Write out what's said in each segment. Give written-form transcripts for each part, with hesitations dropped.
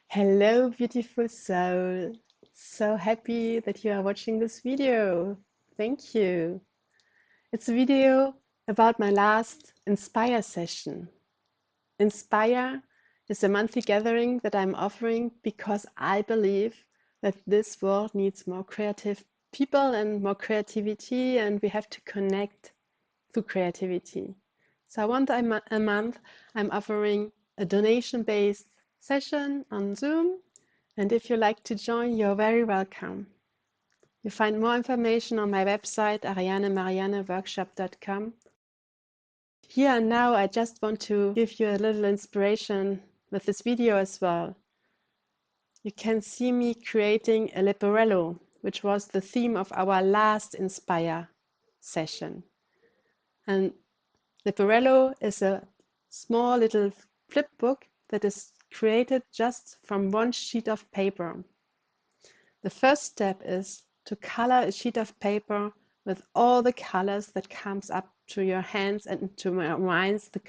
Hello, beautiful soul. So happy that you are watching this video. Thank you. It's a video about my last Inspire session. Inspire is a monthly gathering that I'm offering because I believe that this world needs more creative people and more creativity, and we have to connect through creativity. So once a month, I'm offering a donation-based session on Zoom. And if you like to join, you're very welcome. You find more information on my website, arianemarianneworkshop.com. Here and now, I just want to give you a little inspiration with this video as well. You can see me creating a Leporello, which was the theme of our last Inspire session. And Leporello is a small little flip book that is created just from one sheet of paper. The first step is to color a sheet of paper with all the colors that comes up to your hands and to your minds, the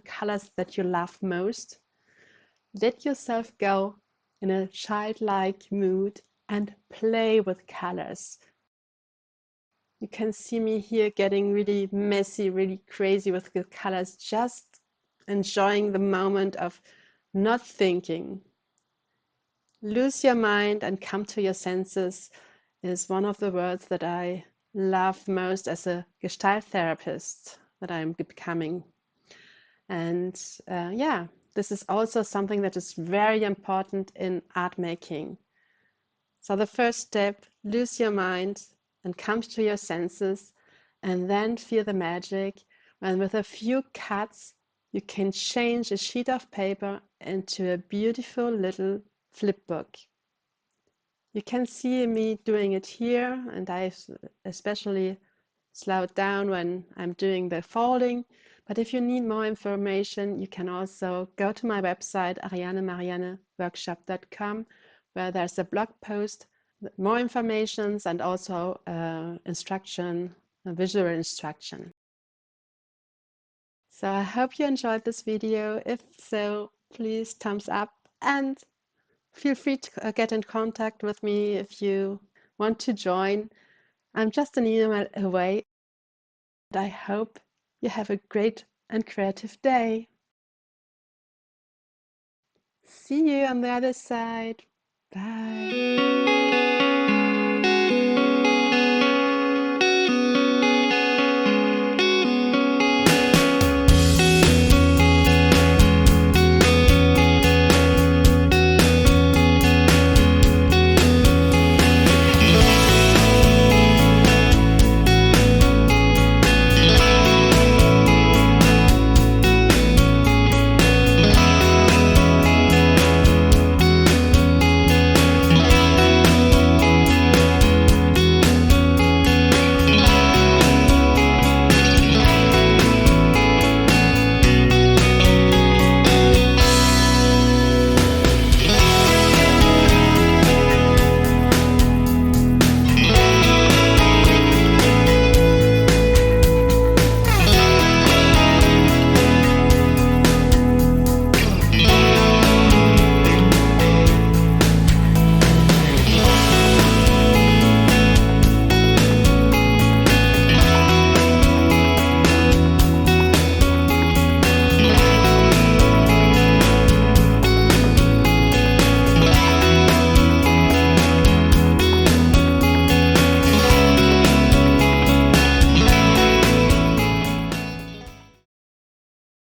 colors that you love most. Let yourself go in a childlike mood and play with colors. You can see me here getting really messy, really crazy with the colors, just enjoying the moment of not thinking. Lose your mind and come to your senses is one of the words that I love most as a Gestalt therapist that I'm becoming. And yeah, this is also something that is very important in art making. So the first step, lose your mind and come to your senses, and then feel the magic when with a few cuts you can change a sheet of paper into a beautiful little flip book. You can see me doing it here, and I especially slow it down when I'm doing the folding. But if you need more information, you can also go to my website, arianemarianneworkshop.com, where there's a blog post with more information and also instruction, a visual instruction. So I hope you enjoyed this video. If so, please thumbs up and feel free to get in contact with me if you want to join. I'm just an email away. I hope you have a great and creative day. See you on the other side. Bye.